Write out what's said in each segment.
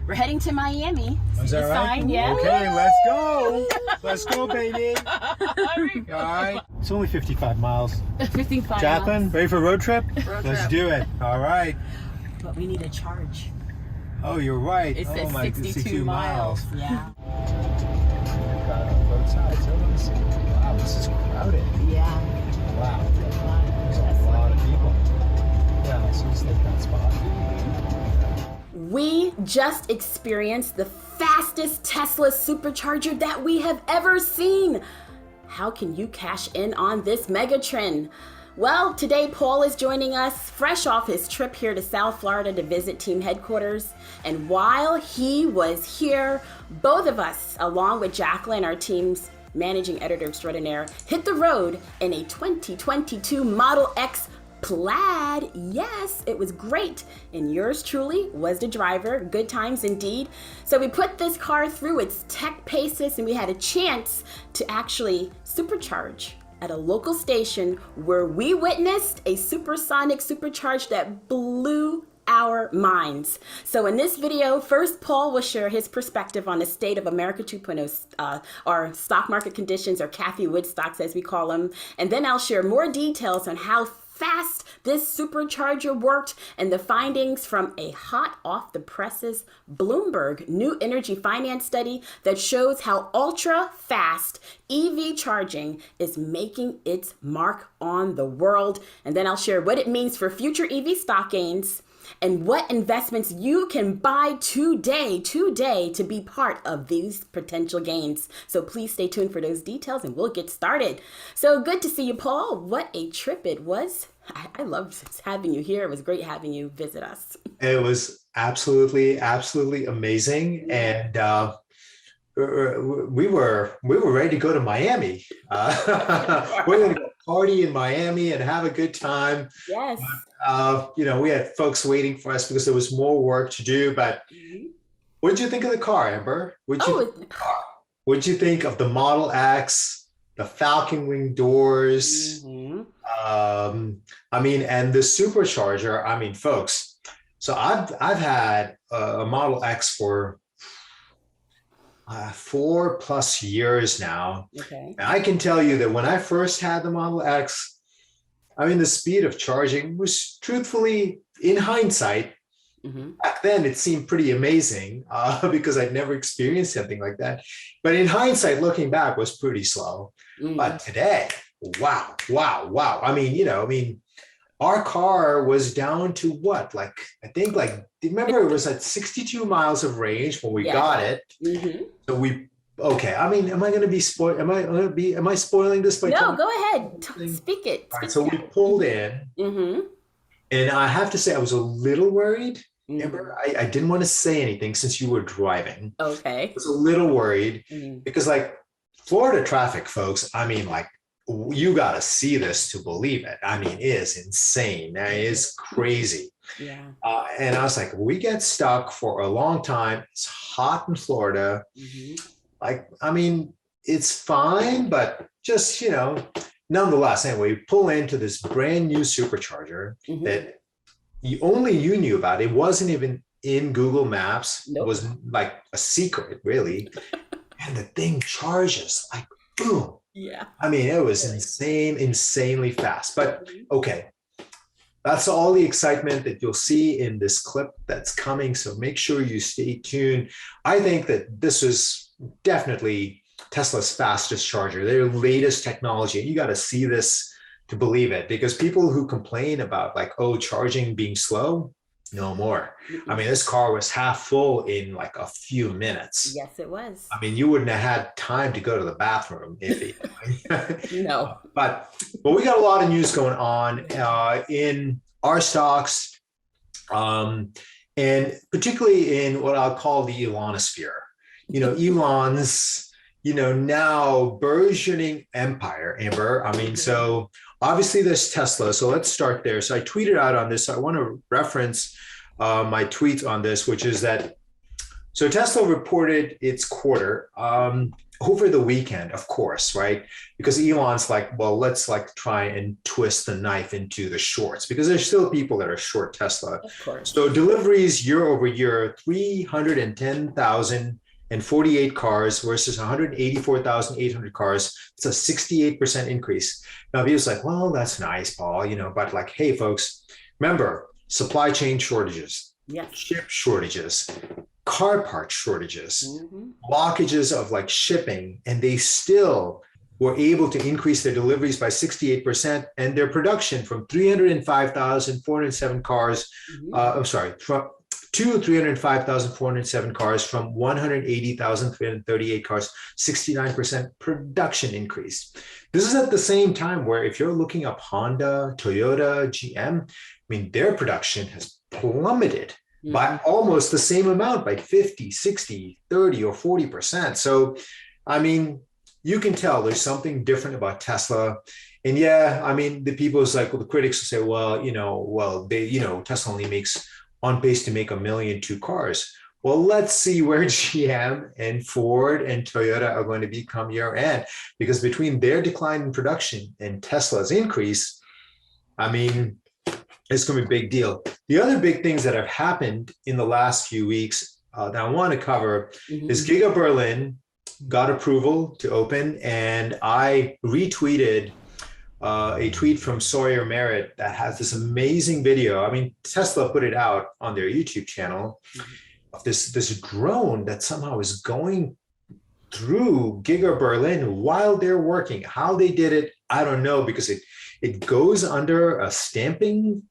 We're heading to Miami. Is that right? Sign, yeah. Okay, let's go. Let's go, baby. All right. It's only 55 miles. 55 Jacqueline, miles. ready for a road trip? Road Let's trip. do it. All right. But we need a charge. Oh, you're right. It oh says my, 62 miles. Yeah. We've got on both sides. So let me see. Wow, this is crowded. Yeah. Wow. There's a lot of people. Yeah, so just take that spot. We just experienced the fastest Tesla supercharger that we have ever seen. How can you cash in on this mega trend? Well, today Paul is joining us fresh off his trip here to South Florida to visit team headquarters. And while he was here, both of us, along with Jacqueline, our team's managing editor extraordinaire, hit the road in a 2022 Model X Plaid. Yes, it was great. And yours truly was the driver. Good times indeed. So we put this car through its tech paces and we had a chance to actually supercharge at a local station where we witnessed a supersonic supercharge that blew our minds. So in this video, first Paul will share his perspective on the state of America 2.0, or stock market conditions, or Cathie Wood stocks as we call them. And then I'll share more details on how fast this supercharger worked and the findings from a hot off the presses Bloomberg new energy finance study that shows how ultra fast EV charging is making its mark on the world. And then I'll share what it means for future EV stock gains and what investments you can buy today to be part of these potential gains. So please stay tuned for those details and we'll get started. So good to see you, Paul. What a trip it was. I loved having you here. It was great having you visit us. It was absolutely amazing. And we were ready to go to Miami. We're going to go party in Miami and have a good time. Yes. We had folks waiting for us because there was more work to do. But what did you think of the car, Amber? What did you think of the Model X, the Falcon Wing doors? And the supercharger? Folks. So I've had a Model X for 4+ years now. Okay. And I can tell you that when I first had the Model X, the speed of charging was, truthfully, in hindsight, back then it seemed pretty amazing because I'd never experienced something like that. But in hindsight, looking back, was pretty slow. But today, wow. Our car was down to what? Remember it was at 62 miles of range when we got it. So am I going to be spoiled? Am I spoiling this by No, go ahead. Speak it. Right, so we pulled in and I have to say I was a little worried. Amber, I didn't want to say anything since you were driving. Okay. I was a little worried because Florida traffic, folks, you got to see this to believe it. It is insane. It is crazy. Yeah. And I was like, we get stuck for a long time. It's hot in Florida. It's fine, but just, nonetheless, anyway, we pull into this brand new supercharger that you knew about. It wasn't even in Google Maps. Nope. It was like a secret, really. And the thing charges like boom. Yeah. It was insanely fast. But okay, that's all the excitement that you'll see in this clip that's coming. So make sure you stay tuned. I think that this is definitely Tesla's fastest charger, their latest technology. You got to see this to believe it, because people who complain about charging being slow, no more. This car was half full in a few minutes. Yes, it was. You wouldn't have had time to go to the bathroom if it. No. But we got a lot of news going on in our stocks, and particularly in what I'll call the Elonosphere. Elon's, now burgeoning empire, Amber. So obviously there's Tesla. So let's start there. So I tweeted out on this. So I want to reference my tweets on this, which is that, so Tesla reported its quarter. over the weekend, of course, right? Because Elon's like, well, let's like try and twist the knife into the shorts because there's still people that are short Tesla. Of course. So deliveries year over year, 310,048 cars versus 184,800 cars. It's a 68% increase. Now, people's like, well, that's nice, Paul, but like, hey, folks, remember, supply chain shortages, chip shortages, car part shortages, blockages of like shipping, and they still were able to increase their deliveries by 68% and their production from 305,407 cars, to 305,407 cars from 180,338 cars, 69% production increase. This is at the same time where if you're looking up Honda, Toyota, GM, their production has plummeted by almost the same amount, by 50, 60, 30, or 40%. So, you can tell there's something different about Tesla. And the people's like, well, the critics will say, Tesla only makes on pace to make 1 million two cars. Well, let's see where GM and Ford and Toyota are going to become year end, because between their decline in production and Tesla's increase, it's going to be a big deal. The other big things that have happened in the last few weeks that I want to cover is Giga Berlin got approval to open, and I retweeted a tweet from Sawyer Merritt that has this amazing video. Tesla put it out on their YouTube channel of this drone that somehow is going through Giga Berlin while they're working. How they did it, I don't know, because it goes under a stamping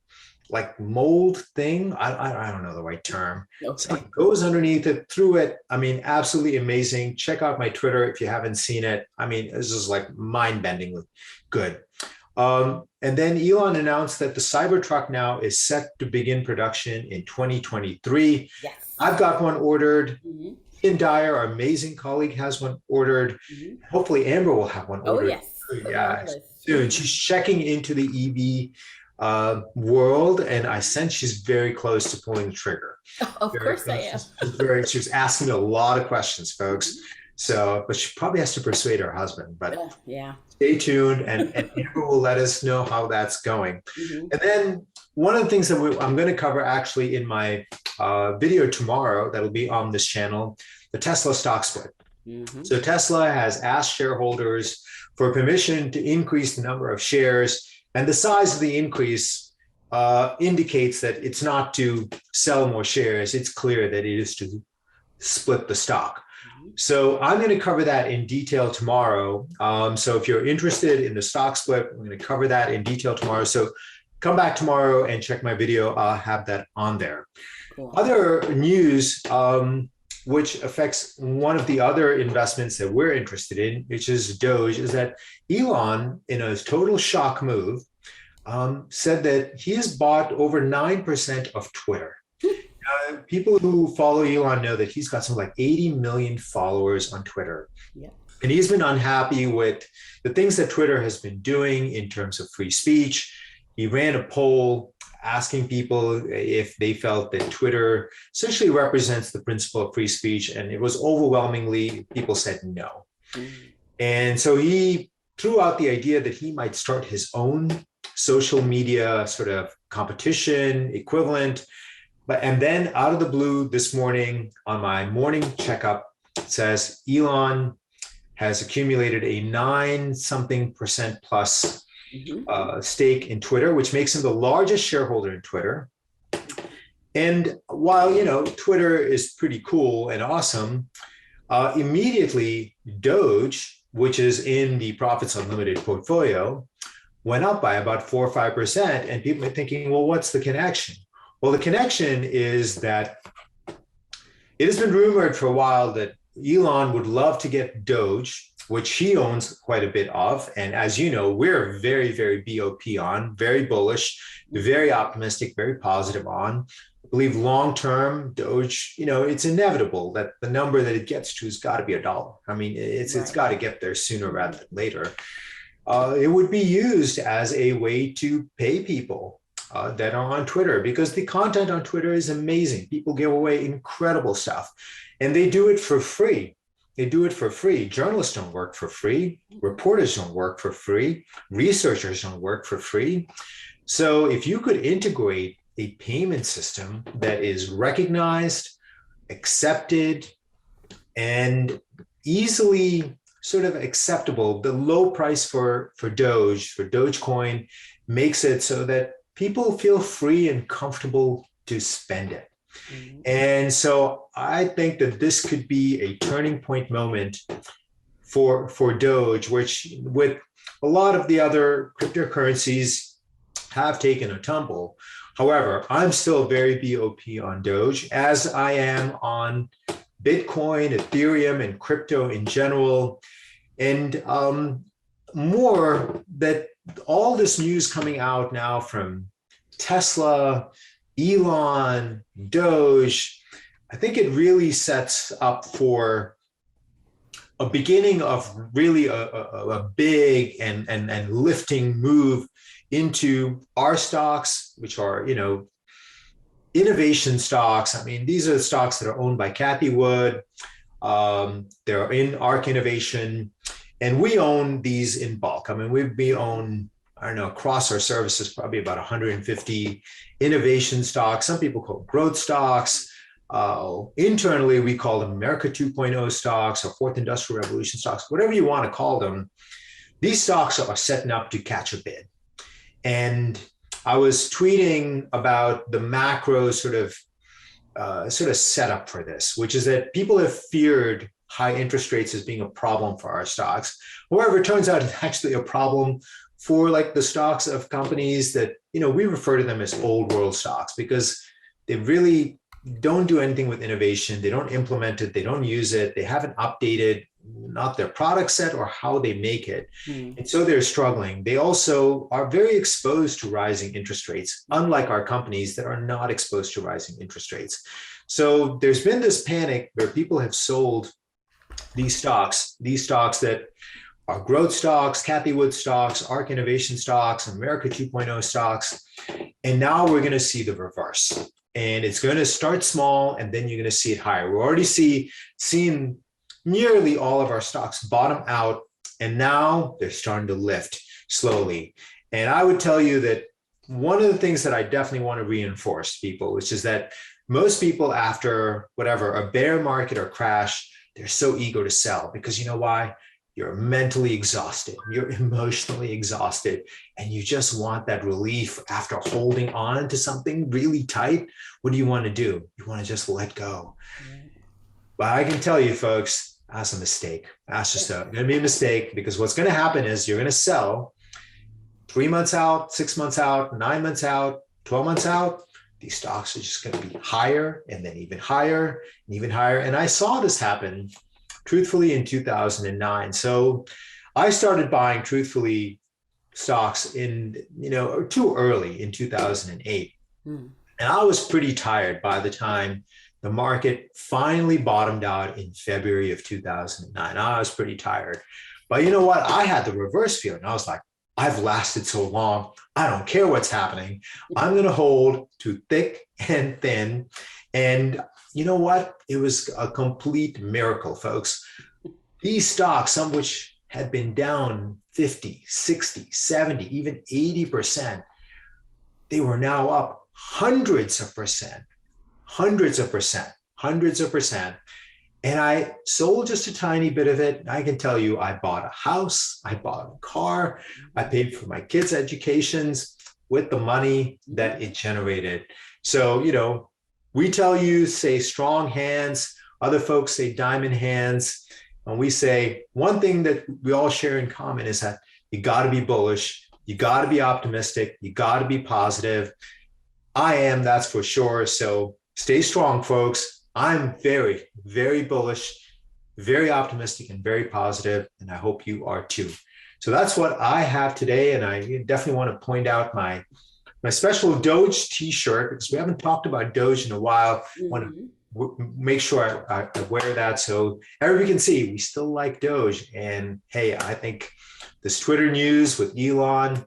like mold thing. I don't know the right term. Okay. So it goes underneath it, through it. Absolutely amazing. Check out my Twitter if you haven't seen it. This is like mind-bendingly good. And then Elon announced that the Cybertruck now is set to begin production in 2023. Yes. I've got one ordered. Ian Dyer, our amazing colleague, has one ordered. Hopefully Amber will have one ordered. Oh, yes. Yeah, soon. She's checking into the EV world, and I sense she's very close to pulling the trigger. Of course I am. She's asking a lot of questions, folks. So, but she probably has to persuade her husband. But stay tuned, and Amber will let us know how that's going. And then one of the things that I'm going to cover actually in my video tomorrow that'll be on this channel, the Tesla stock split. So Tesla has asked shareholders for permission to increase the number of shares. And the size of the increase indicates that it's not to sell more shares. It's clear that it is to split the stock. So I'm going to cover that in detail tomorrow. So if you're interested in the stock split, I'm going to cover that in detail tomorrow. So come back tomorrow and check my video. I'll have that on there. Cool. Other news, which affects one of the other investments that we're interested in, which is Doge, is that Elon, in a total shock move, said that he has bought over 9% of Twitter. People who follow Elon know that he's got something like 80 million followers on Twitter. Yeah. And he's been unhappy with the things that Twitter has been doing in terms of free speech. He ran a poll asking people if they felt that Twitter essentially represents the principle of free speech. And it was overwhelmingly, people said no. And so he threw out the idea that he might start his own social media sort of competition equivalent. And then out of the blue this morning on my morning checkup, it says Elon has accumulated a 9% plus stake in Twitter, which makes him the largest shareholder in Twitter. And while, Twitter is pretty cool and awesome, immediately Doge, which is in the Profits Unlimited portfolio, went up by about 4 or 5%. And people are thinking, well, what's the connection? Well, the connection is that it has been rumored for a while that Elon would love to get Doge, which he owns quite a bit of. And as you know, we're very, very BOP on, very bullish, very optimistic, very positive on. I believe long-term Doge, it's inevitable that the number that it gets to has got to be $1. It's got to get there sooner rather than later. It would be used as a way to pay people that are on Twitter, because the content on Twitter is amazing. People give away incredible stuff, and they do it for free. they do it for free. Journalists don't work for free. Reporters don't work for free. Researchers don't work for free. So if you could integrate a payment system that is recognized, accepted, and easily sort of acceptable, the low price for Dogecoin makes it so that people feel free and comfortable to spend it. Mm-hmm. And so I think that this could be a turning point moment for Doge, which with a lot of the other cryptocurrencies have taken a tumble. However, I'm still very BOP on Doge, as I am on Bitcoin, Ethereum, and crypto in general. And more that all this news coming out now from Tesla, Elon, Doge, I think it really sets up for a beginning of really a big and lifting move into our stocks, which are, innovation stocks. I mean, these are the stocks that are owned by Cathie Wood. They're in ARK Innovation, and we own these in bulk. I mean, we own, I don't know, across our services, probably about 150 innovation stocks. Some people call them growth stocks. Internally, we call them America 2.0 stocks or Fourth Industrial Revolution stocks, whatever you want to call them. These stocks are setting up to catch a bid. And I was tweeting about the macro sort of setup for this, which is that people have feared high interest rates as being a problem for our stocks. However, it turns out it's actually a problem for like the stocks of companies that, we refer to them as old world stocks, because they really don't do anything with innovation. They don't implement it. They don't use it. They haven't updated not their product set or how they make it. And so they're struggling. They also are very exposed to rising interest rates, unlike our companies that are not exposed to rising interest rates. So there's been this panic where people have sold these stocks that are growth stocks, Cathie Wood stocks, ARK Innovation stocks, America 2.0 stocks. And now we're going to see the reverse. And it's going to start small, and then you're going to see it higher. We're already seeing nearly all of our stocks bottom out, and now they're starting to lift slowly. And I would tell you that one of the things that I definitely want to reinforce to people, which is that most people after whatever, a bear market or crash, they're so eager to sell, because you know why? You're mentally exhausted, you're emotionally exhausted, and you just want that relief after holding on to something really tight. What do you want to do? You want to just let go. But I can tell you, folks, that's a mistake. That's just going to be a mistake, because what's going to happen is you're going to sell 3 months out, 6 months out, 9 months out, 12 months out. These stocks are just going to be higher, and then even higher and even higher. And I saw this happen truthfully in 2009. So I started buying truthfully stocks too early in 2008. And I was pretty tired by the time the market finally bottomed out in February of 2009. I was pretty tired. But you know what? I had the reverse feeling. I was like, I've lasted so long. I don't care what's happening. I'm going to hold to thick and thin. And you know what? It was a complete miracle, folks. These stocks, some of which had been down 50, 60, 70, even 80%, they were now up hundreds of percent. And I sold just a tiny bit of it. I can tell you, I bought a house, I bought a car, I paid for my kids' educations with the money that it generated. So, we tell you, say strong hands. Other folks say diamond hands. And we say one thing that we all share in common is that you got to be bullish. You got to be optimistic. You got to be positive. I am, that's for sure. So stay strong, folks. I'm very, very bullish, very optimistic, and very positive, and I hope you are too. So that's what I have today, and I definitely want to point out my special Doge t-shirt, because we haven't talked about Doge in a while. I want to make sure I wear that so everybody can see we still like Doge. And hey, I think this Twitter news with Elon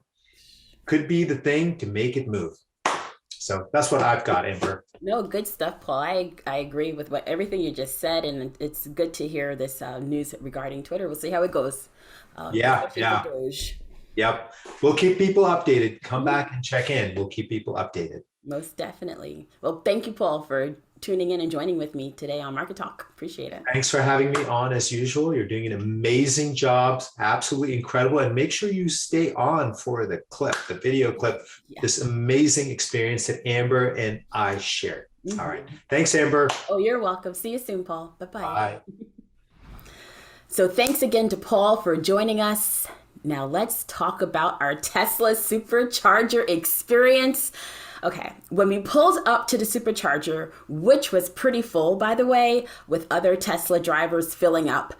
could be the thing to make it move. So that's what I've got, Amber. No, good stuff, Paul. I agree with everything you just said, and it's good to hear this news regarding Twitter. We'll see how it goes, Yeah, especially for yeah. Doge. Yep. We'll keep people updated. Come back and check in. We'll keep people updated. Most definitely. Well, thank you, Paul, for tuning in and joining with me today on Market Talk. Appreciate it. Thanks for having me on as usual. You're doing an amazing job. Absolutely incredible. And make sure you stay on for the clip, the video clip, this amazing experience that Amber and I shared. All right. Thanks, Amber. Oh, you're welcome. See you soon, Paul. Bye-bye. Bye. So thanks again to Paul for joining us. Now let's talk about our Tesla supercharger experience. Okay, when we pulled up to the supercharger, which was pretty full, by the way, with other Tesla drivers filling up,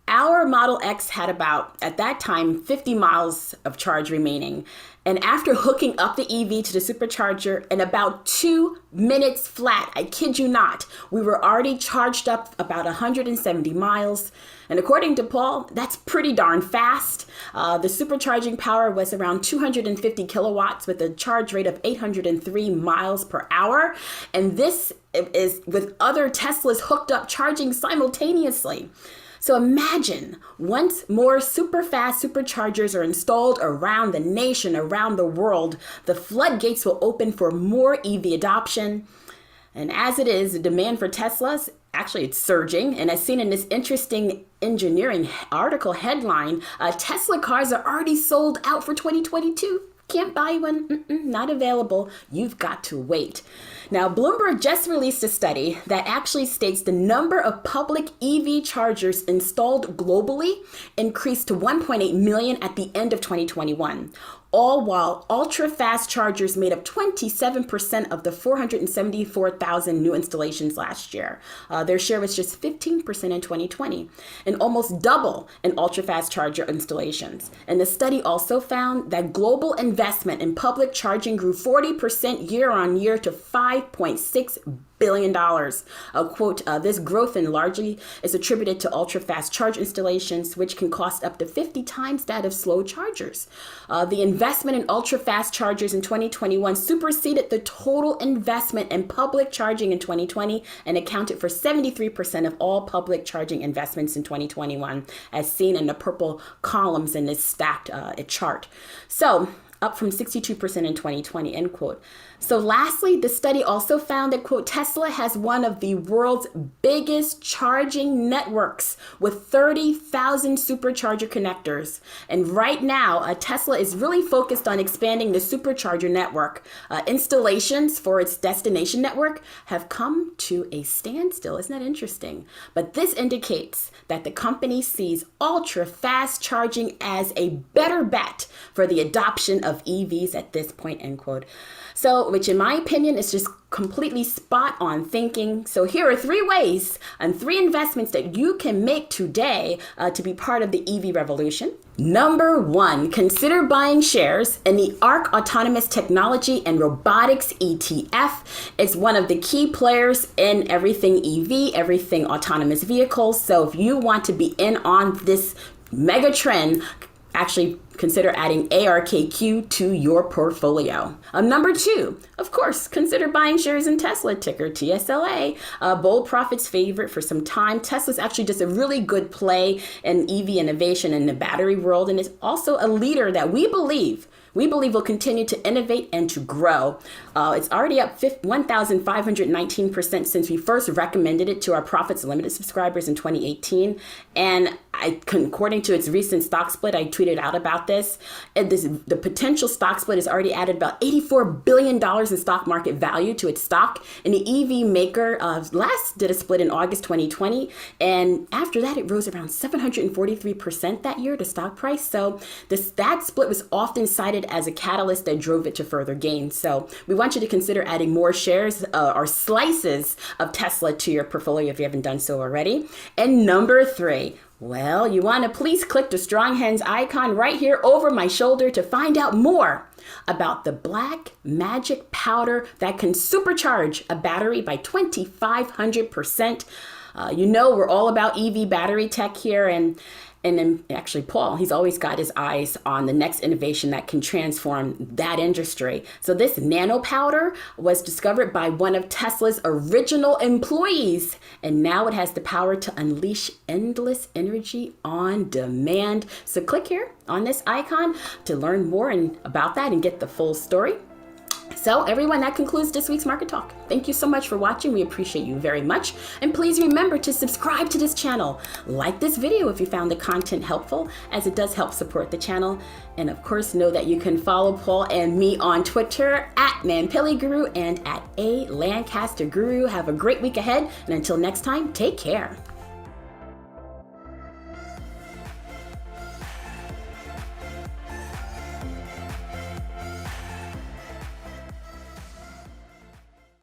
our Model X had about, at that time, 50 miles of charge remaining. And after hooking up the EV to the supercharger in about 2 minutes flat, I kid you not, we were already charged up about 170 miles. And according to Paul, that's pretty darn fast. The supercharging power was around 250 kilowatts with a charge rate of 803 miles per hour. And this is with other Teslas hooked up charging simultaneously. So imagine once more super fast superchargers are installed around the nation, around the world, the floodgates will open for more EV adoption. And as it is, the demand for Teslas, actually it's surging. And as seen in this interesting engineering article headline, Tesla cars are already sold out for 2022. Can't buy one, not available. You've got to wait. Now, Bloomberg just released a study that actually states the number of public EV chargers installed globally increased to 1.8 million at the end of 2021. All while ultra-fast chargers made up 27% of the 474,000 new installations last year. Their share was just 15% in 2020, and almost double in ultra-fast charger installations. And the study also found that global investment in public charging grew 40% year on year to $5.6 billion. Quote, this growth in largely is attributed to ultra-fast charge installations, which can cost up to 50 times that of slow chargers. The investment in ultra-fast chargers in 2021 superseded the total investment in public charging in 2020 and accounted for 73% of all public charging investments in 2021, as seen in the purple columns in this stacked chart. So, up from 62% in 2020, end quote. So lastly, the study also found that, quote, Tesla has one of the world's biggest charging networks with 30,000 supercharger connectors. And right now, Tesla is really focused on expanding the supercharger network. Installations for its destination network have come to a standstill. Isn't that interesting? But this indicates that the company sees ultra-fast charging as a better bet for the adoption of EVs at this point, end quote. So, which in my opinion is just completely spot on thinking. So here are 3 ways and 3 investments that you can make today to be part of the EV revolution. Number 1, consider buying shares in the ARC Autonomous Technology and Robotics ETF. It's one of the key players in everything EV, everything autonomous vehicles. So if you want to be in on this mega trend, actually consider adding ARKQ to your portfolio. Number 2, of course, consider buying shares in Tesla, ticker TSLA. Bold Profit's favorite for some time. Tesla's actually just a really good play in EV innovation in the battery world, and is also a leader that we believe will continue to innovate and to grow. It's already up 1,519% since we first recommended it to our Profits Limited subscribers in 2018. And according to its recent stock split, I tweeted out about this. The potential stock split has already added about $84 billion in stock market value to its stock. And the EV maker last did a split in August 2020. And after that, it rose around 743% that year, the stock price. So that split was often cited as a catalyst that drove it to further gains. So we want you to consider adding more shares or slices of Tesla to your portfolio if you haven't done so already. And number 3, well, you want to please click the strong hands icon right here over my shoulder to find out more about the black magic powder that can supercharge a battery by 2,500%. You know, we're all about EV battery tech here, and then actually Paul, he's always got his eyes on the next innovation that can transform that industry. So this nano powder was discovered by one of Tesla's original employees, and now it has the power to unleash endless energy on demand. So click here on this icon to learn more about that and get the full story. So everyone, that concludes this week's Market Talk. Thank you so much for watching. We appreciate you very much. And please remember to subscribe to this channel. Like this video if you found the content helpful, as it does help support the channel. And of course, know that you can follow Paul and me on Twitter at Mampilly Guru and at A Lancaster Guru. Have a great week ahead. And until next time, take care.